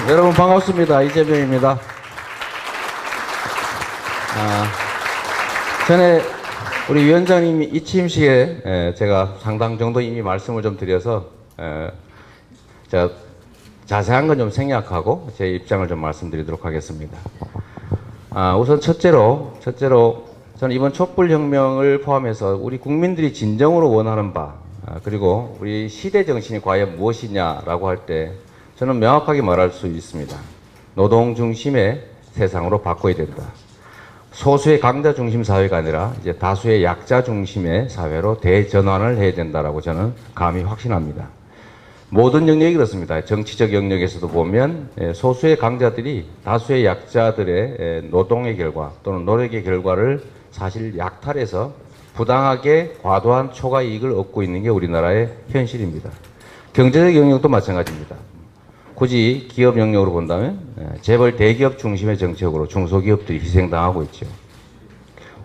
여러분 반갑습니다. 이재명입니다. 전에 우리 위원장님이 이 취임식에 제가 상당 정도 이미 말씀을 좀 드려서 제가 자세한 건 좀 생략하고 제 입장을 좀 말씀드리도록 하겠습니다. 우선 첫째로 저는 이번 촛불혁명을 포함해서 우리 국민들이 진정으로 원하는 바 그리고 우리 시대 정신이 과연 무엇이냐라고 할 때 저는 명확하게 말할 수 있습니다. 노동 중심의 세상으로 바꿔야 된다. 소수의 강자 중심 사회가 아니라 이제 다수의 약자 중심의 사회로 대전환을 해야 된다라고 저는 감히 확신합니다. 모든 영역이 그렇습니다. 정치적 영역에서도 보면 소수의 강자들이 다수의 약자들의 노동의 결과 또는 노력의 결과를 사실 약탈해서 부당하게 과도한 초과 이익을 얻고 있는 게 우리나라의 현실입니다. 경제적 영역도 마찬가지입니다. 굳이 기업 영역으로 본다면 재벌 대기업 중심의 정책으로 중소기업들이 희생당하고 있죠.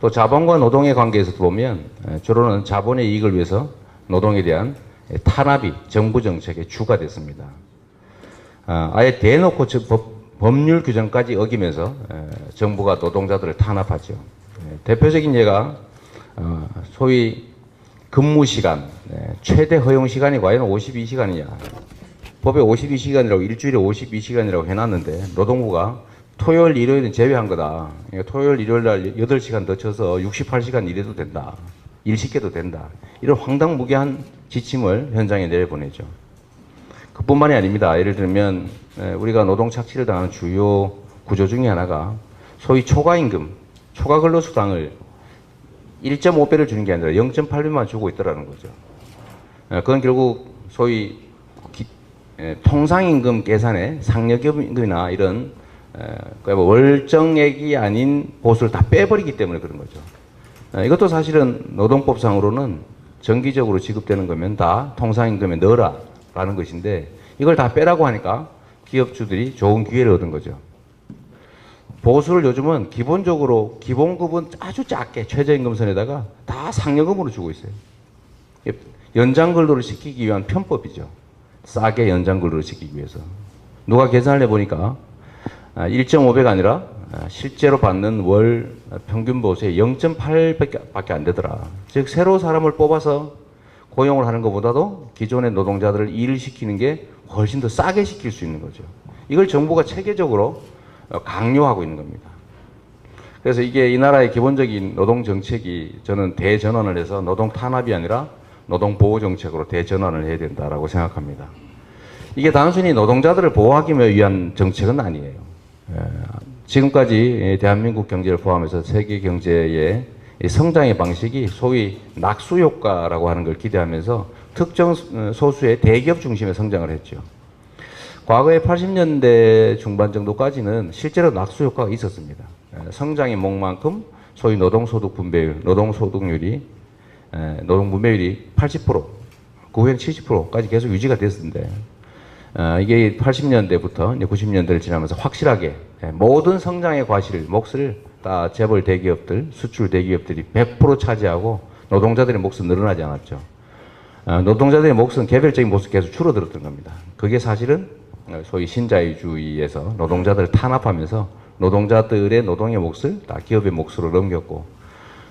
또 자본과 노동의 관계에서도 보면 주로는 자본의 이익을 위해서 노동에 대한 탄압이 정부 정책의 주가 됐습니다. 아예 대놓고 법률 규정까지 어기면서 정부가 노동자들을 탄압하죠. 대표적인 예가 소위 근무시간, 최대 허용시간이 과연 52시간이냐. 법에 52시간이라고 일주일에 52시간이라고 해놨는데 노동부가 토요일, 일요일은 제외한 거다. 토요일, 일요일 날 8시간 더 쳐서 68시간 일해도 된다. 일 시켜도 된다. 이런 황당무계한 지침을 현장에 내보내죠. 그뿐만이 아닙니다. 예를 들면 우리가 노동 착취를 당하는 주요 구조 중에 하나가 소위 초과임금, 초과근로수당을 1.5배를 주는 게 아니라 0.8배만 주고 있더라는 거죠. 그건 결국 소위 통상임금 계산에 상여임금이나 이런 월정액이 아닌 보수를 다 빼버리기 때문에 그런 거죠. 이것도 사실은 노동법상으로는 정기적으로 지급되는 거면 다 통상임금에 넣어라 라는 것인데 이걸 다 빼라고 하니까 기업주들이 좋은 기회를 얻은 거죠. 보수를 요즘은 기본적으로 기본급은 아주 작게 최저임금선에다가 다 상여금으로 주고 있어요. 연장근로를 시키기 위한 편법이죠. 싸게 연장근로를 시키기 위해서. 누가 계산을 해보니까 1.5배가 아니라 실제로 받는 월 평균 보수의 0.8밖에 안 되더라. 즉 새로 사람을 뽑아서 고용을 하는 것보다도 기존의 노동자들을 일을 시키는 게 훨씬 더 싸게 시킬 수 있는 거죠. 이걸 정부가 체계적으로 강요하고 있는 겁니다. 그래서 이게 이 나라의 기본적인 노동 정책이 저는 대전환을 해서 노동 탄압이 아니라 노동 보호 정책으로 대전환을 해야 된다라고 생각합니다. 이게 단순히 노동자들을 보호하기 위한 정책은 아니에요. 지금까지 대한민국 경제를 포함해서 세계 경제의 성장의 방식이 소위 낙수 효과라고 하는 걸 기대하면서 특정 소수의 대기업 중심의 성장을 했죠. 과거에 80년대 중반 정도까지는 실제로 낙수 효과가 있었습니다. 성장의 목만큼 소위 노동소득 분배율, 노동소득률이 노동 분배율이 80%, 그 후엔 70%까지 계속 유지가 됐었는데 이게 80년대부터 이제 90년대를 지나면서 확실하게 모든 성장의 과실을, 몫을 다 재벌 대기업들, 수출 대기업들이 100% 차지하고 노동자들의 몫은 늘어나지 않았죠. 노동자들의 몫은 개별적인 몫이 계속 줄어들었던 겁니다. 그게 사실은 소위 신자유주의에서 노동자들을 탄압하면서 노동자들의 노동의 몫을 다 기업의 몫으로 넘겼고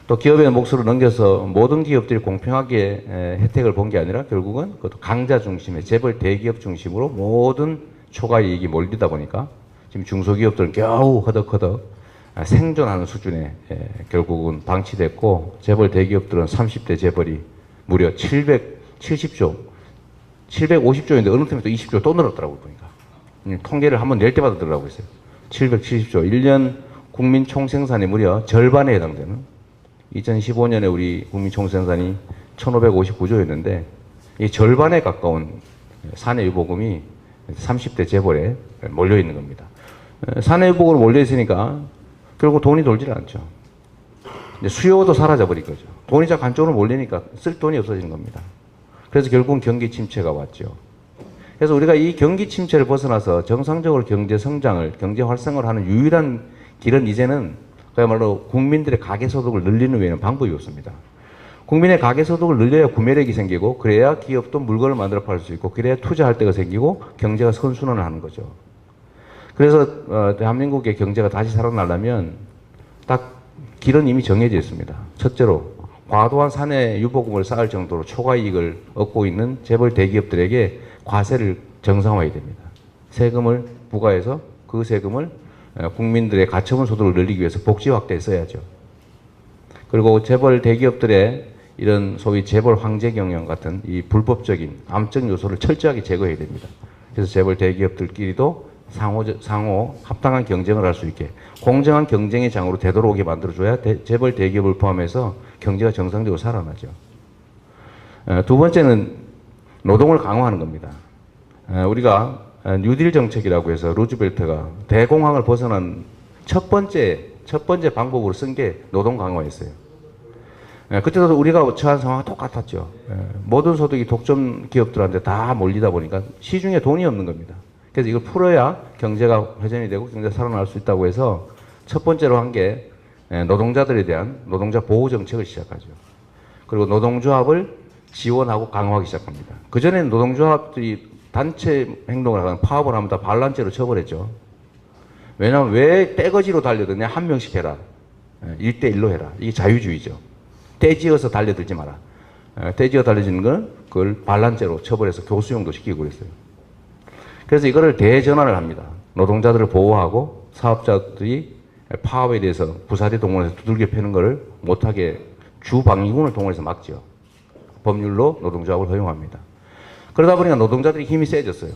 또 기업의 몫으로 넘겨서 모든 기업들이 공평하게 혜택을 본 게 아니라 결국은 그것도 강자 중심의 재벌 대기업 중심으로 모든 초과 이익이 몰리다 보니까 지금 중소기업들은 겨우 허덕허덕 생존하는 수준에 결국은 방치됐고 재벌 대기업들은 30대 재벌이 무려 770조, 750조인데 어느 틈에 또 20조 또 늘었더라고요 보니까. 통계를 한번 낼 때마다 늘어나고 있어요. 770조, 1년 국민 총생산의 무려 절반에 해당되는 2015년에 우리 국민 총생산이 1559조였는데 이 절반에 가까운 사내유보금이 30대 재벌에 몰려있는 겁니다. 사내유보금으로 몰려있으니까 결국 돈이 돌질 않죠. 수요도 사라져버린 거죠. 돈이 자꾸 한쪽으로 몰리니까 쓸 돈이 없어지는 겁니다. 그래서 결국은 경기 침체가 왔죠. 그래서 우리가 이 경기 침체를 벗어나서 정상적으로 경제 성장을, 경제 활성화를 하는 유일한 길은 이제는 그야말로 국민들의 가계소득을 늘리는 외에는 방법이 없습니다. 국민의 가계소득을 늘려야 구매력이 생기고 그래야 기업도 물건을 만들어 팔 수 있고 그래야 투자할 데가 생기고 경제가 선순환을 하는 거죠. 그래서 대한민국의 경제가 다시 살아나려면 딱 길은 이미 정해져 있습니다. 첫째로 과도한 사내 유보금을 쌓을 정도로 초과 이익을 얻고 있는 재벌 대기업들에게 과세를 정상화해야 됩니다. 세금을 부과해서 그 세금을 국민들의 가처분 소득을 늘리기 위해서 복지 확대에 써야죠. 그리고 재벌 대기업들의 이런 소위 재벌 황제 경영 같은 이 불법적인 암적 요소를 철저하게 제거해야 됩니다. 그래서 재벌 대기업들끼리도 상호 합당한 경쟁을 할 수 있게 공정한 경쟁의 장으로 되돌아오게 만들어줘야 재벌 대기업을 포함해서 경제가 정상적으로 살아나죠. 두 번째는 노동을 강화하는 겁니다. 우리가 뉴딜 정책이라고 해서 루즈벨트가 대공황을 벗어난 첫 번째 방법으로 쓴 게 노동 강화였어요. 그때도 우리가 처한 상황은 똑같았죠. 모든 소득이 독점 기업들한테 다 몰리다 보니까 시중에 돈이 없는 겁니다. 그래서 이걸 풀어야 경제가 회전이 되고 경제가 살아날 수 있다고 해서 첫 번째로 한 게 노동자들에 대한 노동자 보호 정책을 시작하죠. 그리고 노동조합을 지원하고 강화하기 시작합니다. 그전에는 노동조합들이 단체 행동을 하거나 파업을 하면 다 반란죄로 처벌했죠. 왜냐하면 왜 떼거지로 달려드냐, 한 명씩 해라. 1대1로 해라. 이게 자유주의죠. 떼지어서 달려들지 마라. 떼지어 달려지는 건 그걸 반란죄로 처벌해서 교수형도 시키고 그랬어요. 그래서 이거를 대전환을 합니다. 노동자들을 보호하고 사업자들이 파업에 대해서 부사리 동원해서 두들겨 패는 것을 못하게 주방위군을 동원해서 막죠. 법률로 노동조합을 허용합니다. 그러다 보니까 노동자들이 힘이 세졌어요.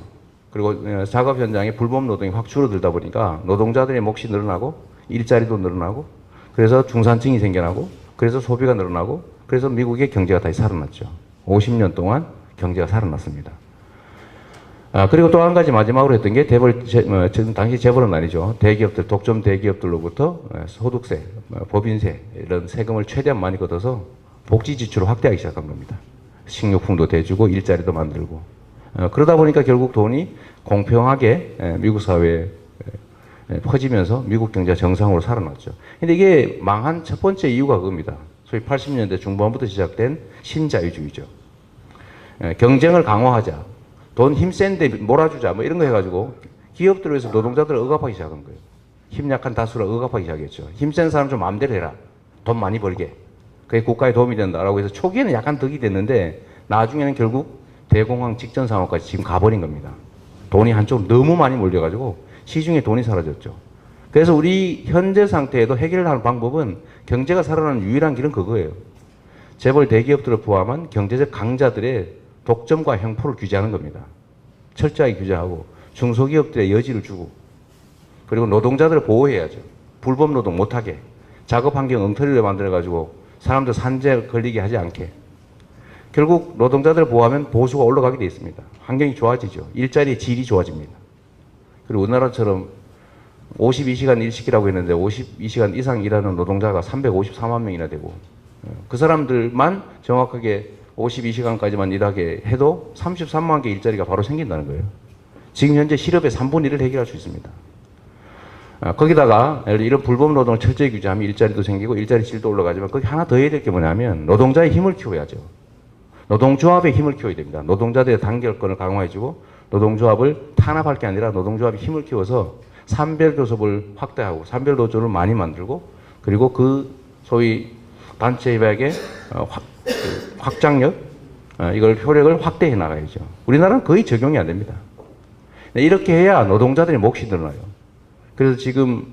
그리고 작업 현장에 불법 노동이 확 줄어들다 보니까 노동자들의 몫이 늘어나고 일자리도 늘어나고 그래서 중산층이 생겨나고 그래서 소비가 늘어나고 그래서 미국의 경제가 다시 살아났죠. 50년 동안 경제가 살아났습니다. 그리고 또 한 가지 마지막으로 했던 게 당시 재벌은 아니죠. 대기업들, 독점 대기업들로부터 소득세, 법인세 이런 세금을 최대한 많이 걷어서 복지 지출을 확대하기 시작한 겁니다. 식료품도 대주고 일자리도 만들고 그러다 보니까 결국 돈이 공평하게 미국 사회에 퍼지면서 미국 경제가 정상으로 살아났죠. 근데 이게 망한 첫 번째 이유가 그겁니다. 소위 80년대 중반부터 시작된 신자유주의죠. 경쟁을 강화하자. 돈 힘센데 몰아주자 뭐 이런 거 해가지고 기업들을 위해서 노동자들을 억압하기 시작한 거예요. 힘 약한 다수를 억압하기 시작했죠. 힘센 사람 좀 마음대로 해라. 돈 많이 벌게. 그게 국가에 도움이 된다라고 해서 초기에는 약간 덕이 됐는데 나중에는 결국 대공황 직전 상황까지 지금 가버린 겁니다. 돈이 한쪽으로 너무 많이 몰려가지고 시중에 돈이 사라졌죠. 그래서 우리 현재 상태에도 해결을 하는 방법은 경제가 살아나는 유일한 길은 그거예요. 재벌 대기업들을 포함한 경제적 강자들의 독점과 횡포를 규제하는 겁니다. 철저하게 규제하고 중소기업들의 여지를 주고 그리고 노동자들을 보호해야죠. 불법 노동 못하게 작업 환경 엉터리를 만들어가지고 사람들 산재 걸리게 하지 않게 결국 노동자들을 보호하면 보수가 올라가게 돼 있습니다. 환경이 좋아지죠. 일자리의 질이 좋아집니다. 그리고 우리나라처럼 52시간 일시키라고 했는데 52시간 이상 일하는 노동자가 354만 명이나 되고 그 사람들만 정확하게 52시간까지만 일하게 해도 33만 개 일자리가 바로 생긴다는 거예요. 지금 현재 실업의 3분의 1을 해결할 수 있습니다. 거기다가 이런 불법 노동을 철저히 규제하면 일자리도 생기고 일자리 질도 올라가지만 거기 하나 더 해야 될 게 뭐냐면 노동자의 힘을 키워야죠. 노동조합의 힘을 키워야 됩니다. 노동자들의 단결권을 강화해주고 노동조합을 탄압할 게 아니라 노동조합의 힘을 키워서 산별교섭을 확대하고 산별노조를 많이 만들고 그리고 그 소위 단체 협약의 확장력, 이걸 효력을 확대해 나가야죠. 우리나라는 거의 적용이 안 됩니다. 이렇게 해야 노동자들의 몫이 늘어나요. 그래서 지금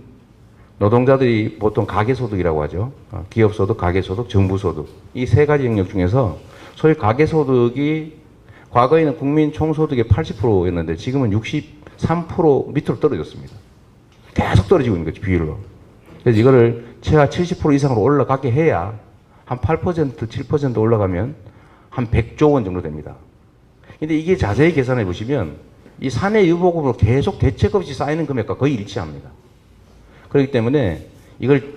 노동자들이 보통 가계소득이라고 하죠. 기업소득, 가계소득, 정부소득. 이 세 가지 영역 중에서 소위 가계소득이 과거에는 국민 총소득의 80%였는데 지금은 63% 밑으로 떨어졌습니다. 계속 떨어지고 있는 거죠, 비율로. 그래서 이거를 최하 70% 이상으로 올라가게 해야 한 8%, 7% 올라가면 한 100조 원 정도 됩니다. 근데 이게 자세히 계산해 보시면 이 사내 유보금으로 계속 대책 없이 쌓이는 금액과 거의 일치합니다. 그렇기 때문에 이걸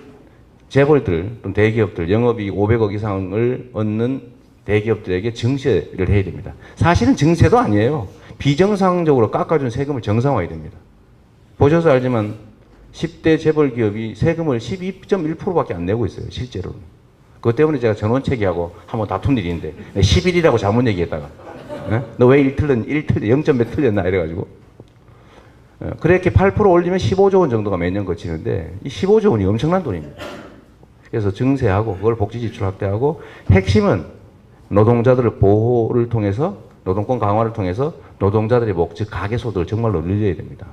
재벌들, 또는 대기업들, 영업이익 500억 이상을 얻는 대기업들에게 증세를 해야 됩니다. 사실은 증세도 아니에요. 비정상적으로 깎아준 세금을 정상화해야 됩니다. 보셔서 알지만 10대 재벌 기업이 세금을 12.1%밖에 안 내고 있어요. 실제로는. 그것 때문에 제가 전원체계하고 한번 다툰 일이 있는데 11이라고 잘못 얘기했다가 너 왜 1 0몇 틀렸나 이래가지고 그렇게 8% 올리면 15조 원 정도가 매년 거치는데 이 15조 원이 엄청난 돈입니다. 그래서 증세하고 그걸 복지 지출 확대하고 핵심은 노동자들의 보호를 통해서 노동권 강화를 통해서 노동자들의 목, 즉 가계소득을 정말로 늘려야 됩니다.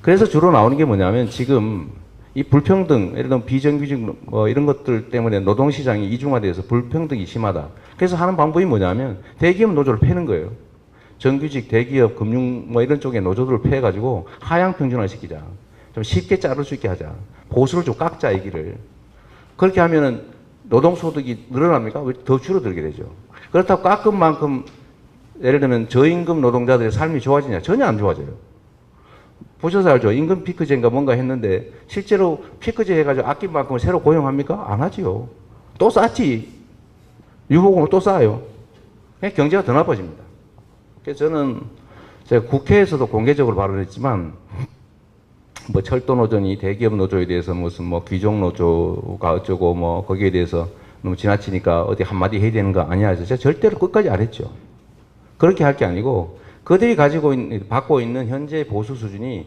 그래서 주로 나오는 게 뭐냐면 지금 이 불평등, 예를 들면 비정규직 뭐 이런 것들 때문에 노동시장이 이중화돼서 불평등이 심하다. 그래서 하는 방법이 뭐냐면 대기업 노조를 패는 거예요. 정규직, 대기업, 금융 뭐 이런 쪽에 노조들을 패가지고 하향 평준화 시키자. 좀 쉽게 자를 수 있게 하자. 보수를 좀 깎자 얘기를. 그렇게 하면은 노동소득이 늘어납니까? 왜 더 줄어들게 되죠. 그렇다고 깎은 만큼 예를 들면 저임금 노동자들의 삶이 좋아지냐? 전혀 안 좋아져요. 보셔서 알죠. 임금 피크제인가 뭔가 했는데 실제로 피크제 해가지고 아낀 만큼을 새로 고용합니까? 안 하지요. 또 쌓지. 유보금을 또 쌓아요. 그냥 경제가 더 나빠집니다. 그래서 저는 제가 국회에서도 공개적으로 발언했지만 뭐 철도 노조니 대기업 노조에 대해서 무슨 뭐 귀족 노조가 어쩌고 뭐 거기에 대해서 너무 지나치니까 어디 한마디 해야 되는 거 아니야 해서 제가 절대로 끝까지 안 했죠. 그렇게 할 게 아니고 그들이 받고 있는 현재 보수 수준이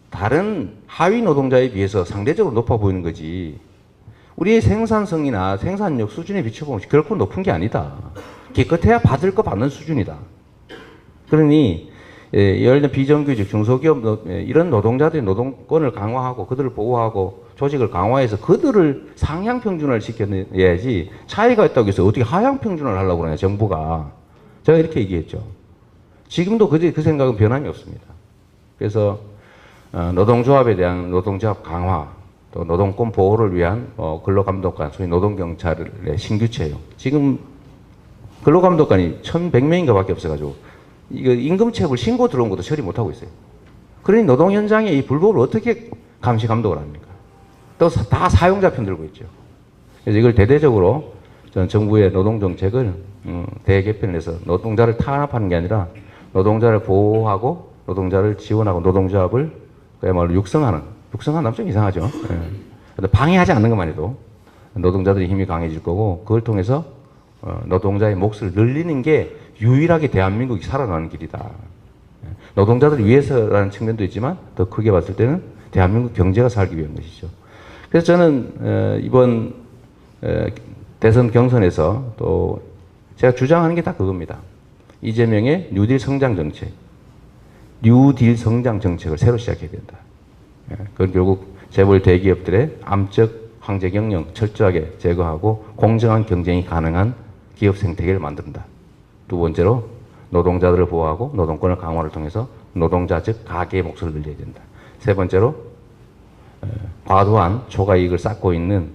다른 하위 노동자에 비해서 상대적으로 높아 보이는 거지. 우리의 생산성이나 생산력 수준에 비춰보면 결코 높은 게 아니다. 기껏해야 받을 거 받는 수준이다. 그러니 예를 들면 비정규직, 중소기업 이런 노동자들의 노동권을 강화하고 그들을 보호하고 조직을 강화해서 그들을 상향 평준화를 시켜야지 차이가 있다고 해서 어떻게 하향 평준화를 하려고 그러냐 정부가. 제가 이렇게 얘기했죠. 지금도 그 생각은 변함이 없습니다. 그래서 노동조합에 대한 노동조합 강화, 또 노동권 보호를 위한 근로감독관, 소위 노동경찰의 신규 채용. 지금 근로감독관이 1,100명인가 밖에 없어가지고 이거 임금체불 신고 들어온 것도 처리 못하고 있어요. 그러니 노동 현장에 이 불법을 어떻게 감시 감독을 합니까? 또 다 사용자 편 들고 있죠. 그래서 이걸 대대적으로 저는 정부의 노동정책을 대개편을 해서 노동자를 탄압하는 게 아니라 노동자를 보호하고 노동자를 지원하고 노동조합을 그야말로 육성하는 좀 이상하죠. 예. 방해하지 않는 것만 해도 노동자들의 힘이 강해질 거고 그걸 통해서 노동자의 몫을 늘리는 게 유일하게 대한민국이 살아나는 길이다. 노동자들을 위해서라는 측면도 있지만 더 크게 봤을 때는 대한민국 경제가 살기 위한 것이죠. 그래서 저는 이번 대선 경선에서 또 제가 주장하는 게 다 그겁니다. 이재명의 뉴딜 성장 정책, 뉴딜 성장 정책을 새로 시작해야 된다. 그건 결국 재벌 대기업들의 암적 황제 경영 철저하게 제거하고 공정한 경쟁이 가능한 기업 생태계를 만든다. 두 번째로 노동자들을 보호하고 노동권을 강화를 통해서 노동자 즉 가계의 몫을 늘려야 된다. 세 번째로 과도한 초과이익을 쌓고 있는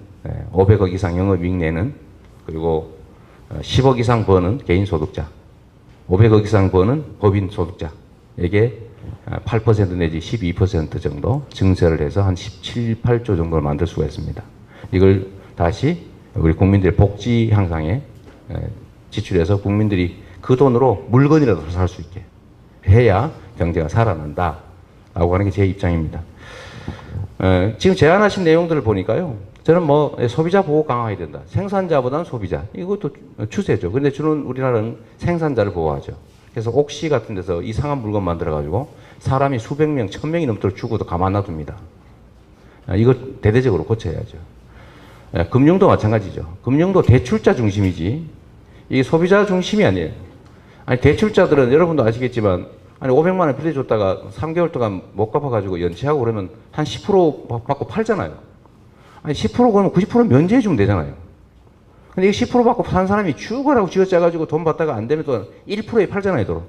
500억 이상 영업이익 내는 그리고 10억 이상 버는 개인 소득자, 500억 이상 버는 법인 소득자에게 8% 내지 12% 정도 증세를 해서 한 17, 8조 정도를 만들 수가 있습니다. 이걸 다시 우리 국민들의 복지 향상에 지출해서 국민들이 그 돈으로 물건이라도 살 수 있게 해야 경제가 살아난다 라고 하는 게 제 입장입니다. 지금 제안하신 내용들을 보니까요. 저는 뭐 소비자 보호 강화해야 된다. 생산자보다는 소비자. 이것도 추세죠. 근데 주는 우리나라는 생산자를 보호하죠. 그래서 옥시 같은 데서 이상한 물건 만들어가지고 사람이 수백 명, 1,000명이 넘도록 죽어도 가만 놔둡니다. 이거 대대적으로 고쳐야죠. 금융도 마찬가지죠. 금융도 대출자 중심이지 이게 소비자 중심이 아니에요. 아니 대출자들은 여러분도 아시겠지만 아니 500만 원 빌려줬다가 3개월 동안 못 갚아가지고 연체하고 그러면 한 10% 받고 팔잖아요. 아니 10% 그러면 90% 면제해 주면 되잖아요. 근데 이게 10% 받고 산 사람이 죽어라고 쥐어짜가지고 돈 받다가 안 되면 또 1%에 팔잖아요, 또.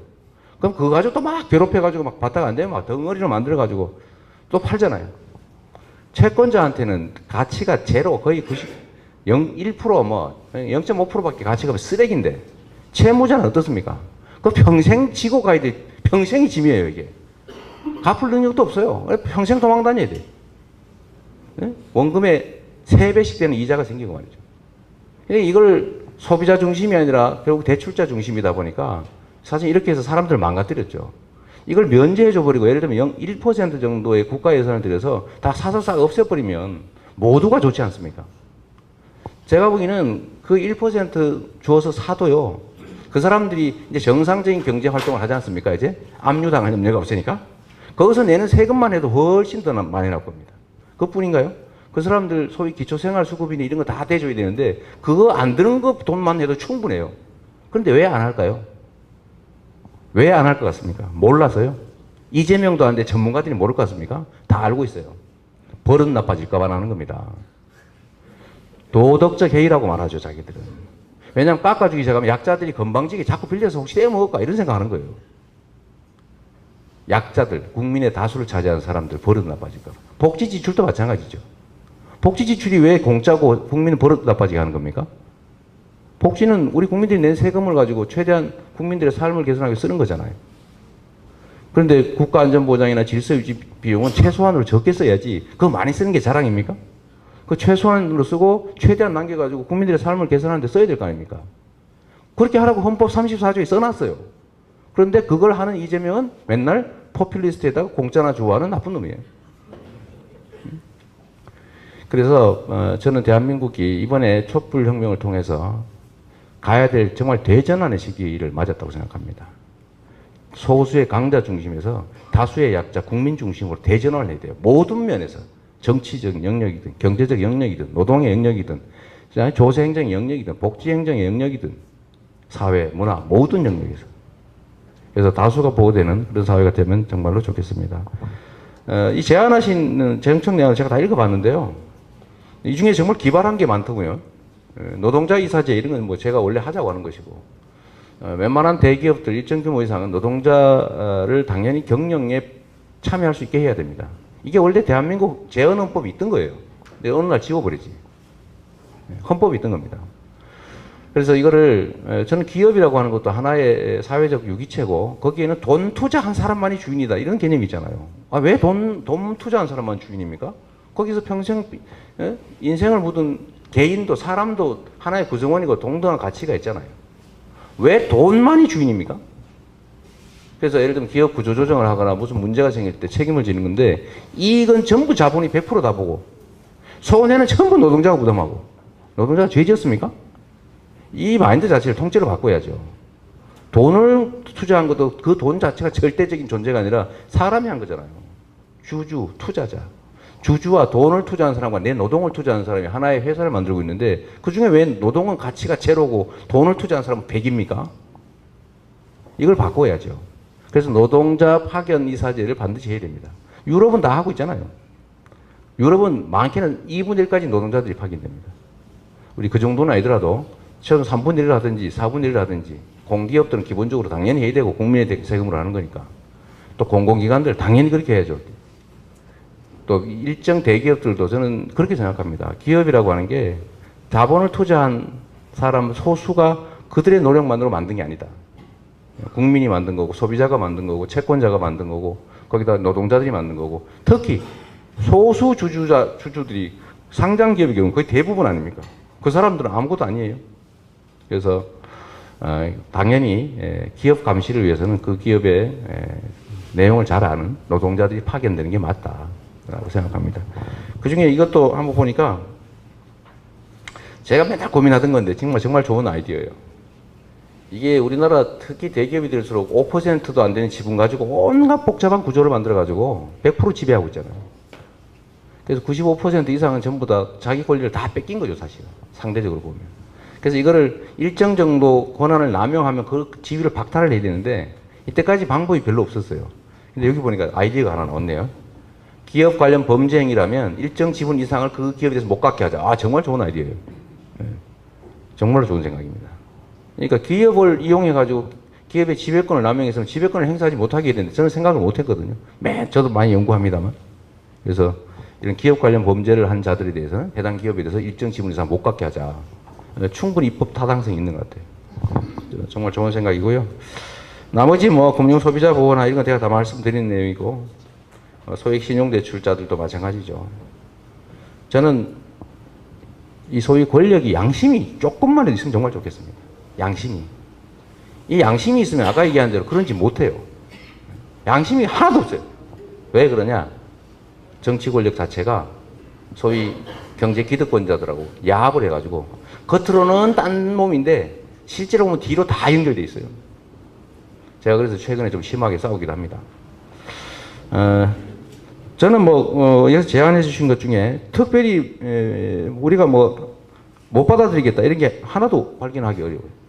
그럼 그거 가지고 또 막 괴롭혀가지고 막 받다가 안 되면 막 덩어리로 만들어가지고 또 팔잖아요. 채권자한테는 가치가 제로, 거의 1% 뭐 0.5%밖에 가치가 쓰레기인데 채무자는 어떻습니까? 그 평생 지고 가야 돼. 평생이 짐이에요, 이게. 갚을 능력도 없어요. 평생 도망 다녀야 돼. 네? 원금의 3배씩 되는 이자가 생기고 말이죠. 이걸 소비자 중심이 아니라 결국 대출자 중심이다 보니까 사실 이렇게 해서 사람들을 망가뜨렸죠. 이걸 면제해줘 버리고 예를 들면 1% 정도의 국가 예산을 들여서 다 사서 싹 없애버리면 모두가 좋지 않습니까? 제가 보기에는 그 1% 주어서 사도요. 그 사람들이 이제 정상적인 경제 활동을 하지 않습니까? 이제 압류당할 염려가 없으니까. 거기서 내는 세금만 해도 훨씬 더 많이 나올 겁니다. 그뿐인가요? 그 사람들 소위 기초생활수급이나 이런 거 다 대줘야 되는데 그거 안 드는 거 돈만 해도 충분해요. 그런데 왜 안 할까요? 왜 안 할 것 같습니까? 몰라서요. 이재명도 하는데 전문가들이 모를 것 같습니까? 다 알고 있어요. 버릇 나빠질까 봐 하는 겁니다. 도덕적 해이라고 말하죠, 자기들은. 왜냐하면 깎아주기 시작하면 약자들이 건방지게 자꾸 빌려서 혹시 떼먹을까 이런 생각하는 거예요. 약자들, 국민의 다수를 차지하는 사람들 버릇 나빠질까 봐. 복지 지출도 마찬가지죠. 복지 지출이 왜 공짜고 국민은 버릇 나빠지게 하는 겁니까? 복지는 우리 국민들이 낸 세금을 가지고 최대한 국민들의 삶을 개선하기 쓰는 거잖아요. 그런데 국가안전보장이나 질서유지 비용은 최소한으로 적게 써야지 그거 많이 쓰는 게 자랑입니까? 그 최소한으로 쓰고 최대한 남겨가지고 국민들의 삶을 개선하는 데 써야 될 거 아닙니까? 그렇게 하라고 헌법 34조에 써놨어요. 그런데 그걸 하는 이재명은 맨날 포퓰리스트에다가 공짜나 주고하는 나쁜 놈이에요. 그래서 저는 대한민국이 이번에 촛불혁명을 통해서 가야 될 정말 대전환의 시기를 맞았다고 생각합니다. 소수의 강자 중심에서 다수의 약자, 국민 중심으로 대전환을 해야 돼요. 모든 면에서 정치적 영역이든 경제적 영역이든 노동의 영역이든 조세행정의 영역이든 복지행정의 영역이든 사회, 문화 모든 영역에서. 그래서 다수가 보호되는 그런 사회가 되면 정말로 좋겠습니다. 이 제안하신 정책 내용을 제가 다 읽어봤는데요. 이 중에 정말 기발한 게 많더군요. 노동자 이사제 이런 건 뭐 제가 원래 하자고 하는 것이고 웬만한 대기업들 일정 규모 이상은 노동자를 당연히 경영에 참여할 수 있게 해야 됩니다. 이게 원래 대한민국 재헌헌법이 있던 거예요. 근데 어느 날 지워버리지. 헌법이 있던 겁니다. 그래서 이거를 저는 기업이라고 하는 것도 하나의 사회적 유기체고 거기에는 돈 투자한 사람만이 주인이다 이런 개념이 있잖아요. 아, 왜 돈 투자한 사람만 주인입니까? 거기서 평생 인생을 묻은 개인도 사람도 하나의 구성원이고 동등한 가치가 있잖아요. 왜 돈만이 주인입니까? 그래서 예를 들면 기업 구조조정을 하거나 무슨 문제가 생길 때 책임을 지는 건데 이익은 전부 자본이 100% 다 보고 손해는 전부 노동자가 부담하고 노동자가 죄 지었습니까? 이 마인드 자체를 통째로 바꿔야죠. 돈을 투자한 것도 그 돈 자체가 절대적인 존재가 아니라 사람이 한 거잖아요. 주주, 투자자. 주주와 돈을 투자한 사람과 내 노동을 투자하는 사람이 하나의 회사를 만들고 있는데 그중에 왜 노동은 가치가 제로고 돈을 투자한 사람은 100입니까? 이걸 바꿔야죠. 그래서 노동자 파견 이사제를 반드시 해야 됩니다. 유럽은 다 하고 있잖아요. 유럽은 많게는 2분의 1까지 노동자들이 파견됩니다. 우리 그 정도는 아니더라도 최소한 3분의 1을 하든지 4분의 1을 하든지 공기업들은 기본적으로 당연히 해야 되고 국민의 세금으로 하는 거니까 또 공공기관들 당연히 그렇게 해야죠. 또 일정 대기업들도 저는 그렇게 생각합니다. 기업이라고 하는 게 자본을 투자한 사람 소수가 그들의 노력만으로 만든 게 아니다. 국민이 만든 거고 소비자가 만든 거고 채권자가 만든 거고 거기다 노동자들이 만든 거고 특히 소수 주주들이 상장 기업의 경우는 거의 대부분 아닙니까? 그 사람들은 아무것도 아니에요. 그래서 당연히 기업 감시를 위해서는 그 기업의 내용을 잘 아는 노동자들이 파견되는 게 맞다라고 생각합니다. 그중에 이것도 한번 보니까 제가 맨날 고민하던 건데 정말 좋은 아이디어예요. 이게 우리나라 특히 대기업이 될수록 5%도 안 되는 지분 가지고 온갖 복잡한 구조를 만들어 가지고 100% 지배하고 있잖아요. 그래서 95% 이상은 전부 다 자기 권리를 다 뺏긴 거죠, 사실. 상대적으로 보면. 그래서 이거를 일정 정도 권한을 남용하면 그 지위를 박탈을 해야 되는데 이때까지 방법이 별로 없었어요. 근데 여기 보니까 아이디어가 하나 나왔네요. 기업 관련 범죄 행위라면 일정 지분 이상을 그 기업에 대해서 못 갖게 하자. 아, 정말 좋은 아이디어예요. 정말로 좋은 생각입니다. 그러니까 기업을 이용해가지고 기업의 지배권을 남용해서 지배권을 행사하지 못하게 해야 되는데 저는 생각을 못했거든요. 저도 많이 연구합니다만. 그래서 이런 기업 관련 범죄를 한 자들에 대해서는 해당 기업에 대해서 일정 지분 이상 못 갖게 하자. 충분히 입법 타당성이 있는 것 같아요. 정말 좋은 생각이고요. 나머지 뭐 금융 소비자 보호나 이런 거 제가 다 말씀드린 내용이고 소액 신용대출자들도 마찬가지죠. 저는 이 소위 권력이 양심이 조금만 있으면 정말 좋겠습니다. 양심이. 이 양심이 있으면 아까 얘기한 대로 그런지 못해요. 양심이 하나도 없어요. 왜 그러냐? 정치 권력 자체가 소위 경제 기득권자들하고 야합을 해가지고 겉으로는 딴 몸인데 실제로 보면 뒤로 다 연결돼 있어요. 제가 그래서 최근에 좀 심하게 싸우기도 합니다. 저는 여기서 제안해 주신 것 중에 특별히 우리가 못 받아들이겠다 이런 게 하나도 발견하기 어려워요.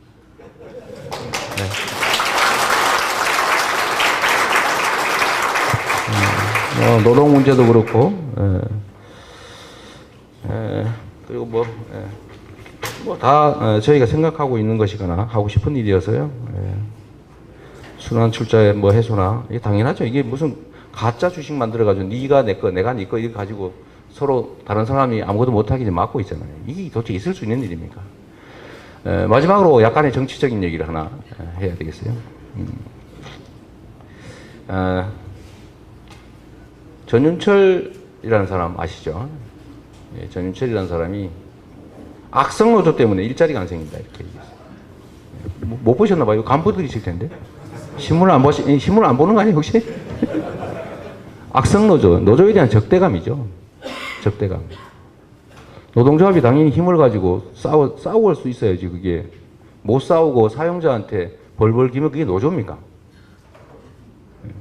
네. 노동 문제도 그렇고, 그리고 다 저희가 생각하고 있는 것이거나 하고 싶은 일이어서요. 순환 출자의 해소나 이게 당연하죠. 이게 무슨 가짜 주식 만들어가지고 네가 내 거, 내가 네 거 이거 가지고 서로 다른 사람이 아무것도 못하게 막고 있잖아요. 이게 도대체 있을 수 있는 일입니까? 마지막으로 약간의 정치적인 얘기를 하나 해야 되겠어요. 전윤철이라는 사람 아시죠? 예, 전윤철이라는 사람이 악성노조 때문에 일자리가 안 생긴다 이렇게 얘기했어요. 못 보셨나 봐요. 간부들이 있을 텐데. 신문을 안 보는 거 아니에요 혹시? 악성노조, 노조에 대한 적대감이죠. 적대감. 노동조합이 당연히 힘을 가지고 싸우고 할 수 있어야지. 그게 못 싸우고 사용자한테 벌벌 기면 그게 노조입니까?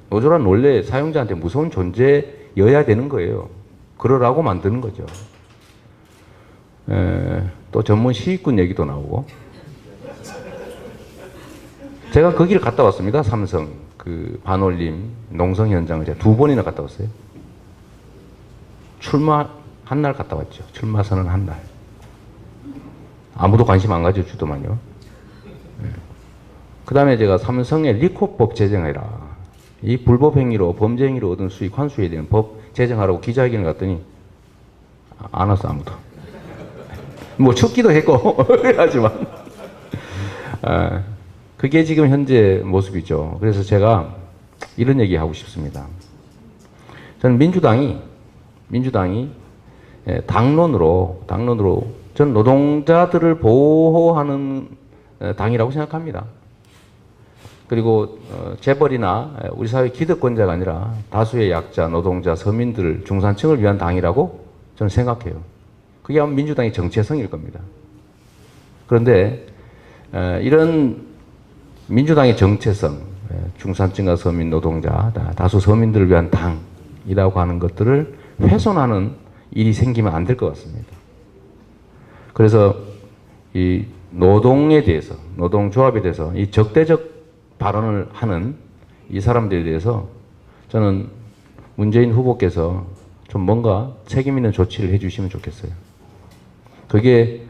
노조란 원래 사용자한테 무서운 존재여야 되는 거예요. 그러라고 만드는 거죠. 또 전문 시위꾼 얘기도 나오고. 제가 거기를 갔다 왔습니다. 삼성 그 반올림 농성 현장을 제가 2번이나 갔다 왔어요. 출마 한 날 갔다 왔죠. 출마 선언 한 날. 아무도 관심 안 가져주더만요. 그 다음에 제가 삼성의 리코법 제정해라. 이 불법 행위로 범죄 행위로 얻은 수익 환수해야 되는 법 제정하라고 기자회견을 갔더니 안 왔어 아무도. 춥기도 했고 하지만 그게 지금 현재 모습이죠. 그래서 제가 이런 얘기 하고 싶습니다. 저는 민주당이 당론으로 전 노동자들을 보호하는 당이라고 생각합니다. 그리고 재벌이나 우리 사회 기득권자가 아니라 다수의 약자, 노동자, 서민들, 중산층을 위한 당이라고 저는 생각해요. 그게 아마 민주당의 정체성일 겁니다. 그런데 이런 민주당의 정체성, 중산층과 서민, 노동자, 다수 서민들을 위한 당이라고 하는 것들을 훼손하는 일이 생기면 안 될 것 같습니다. 그래서 이 노동에 대해서, 노동조합에 대해서 이 적대적 발언을 하는 이 사람들에 대해서 저는 문재인 후보께서 좀 뭔가 책임 있는 조치를 해주시면 좋겠어요. 그게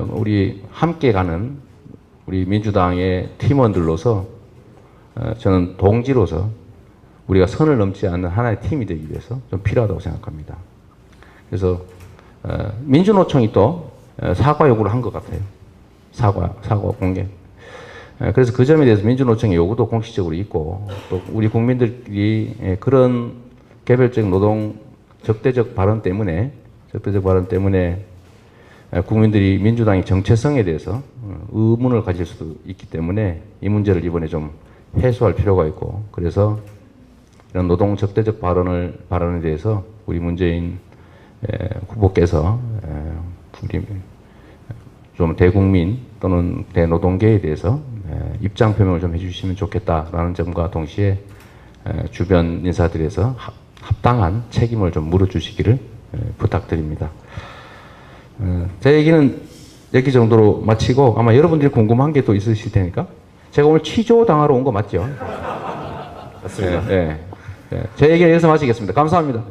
우리 함께 가는 우리 민주당의 팀원들로서 저는 동지로서 우리가 선을 넘지 않는 하나의 팀이 되기 위해서 좀 필요하다고 생각합니다. 그래서 민주노총이 또 사과 요구를 한 것 같아요. 사과 공개. 그래서 그 점에 대해서 민주노총의 요구도 공식적으로 있고 또 우리 국민들이 그런 개별적 노동 적대적 발언 때문에 국민들이 민주당의 정체성에 대해서 의문을 가질 수도 있기 때문에 이 문제를 이번에 좀 해소할 필요가 있고 그래서 이런 노동 적대적 발언에 대해서 우리 문재인 후보께서 우리 좀 대국민 또는 대노동계에 대해서 입장 표명을 좀 해주시면 좋겠다라는 점과 동시에 주변 인사들에서 합당한 책임을 좀 물어주시기를 부탁드립니다. 제 얘기는 여기 정도로 마치고 아마 여러분들이 궁금한 게 또 있으실 테니까 제가 오늘 취조 당하러 온 거 맞죠? 맞습니다. 제 얘기는 여기서 마치겠습니다. 감사합니다.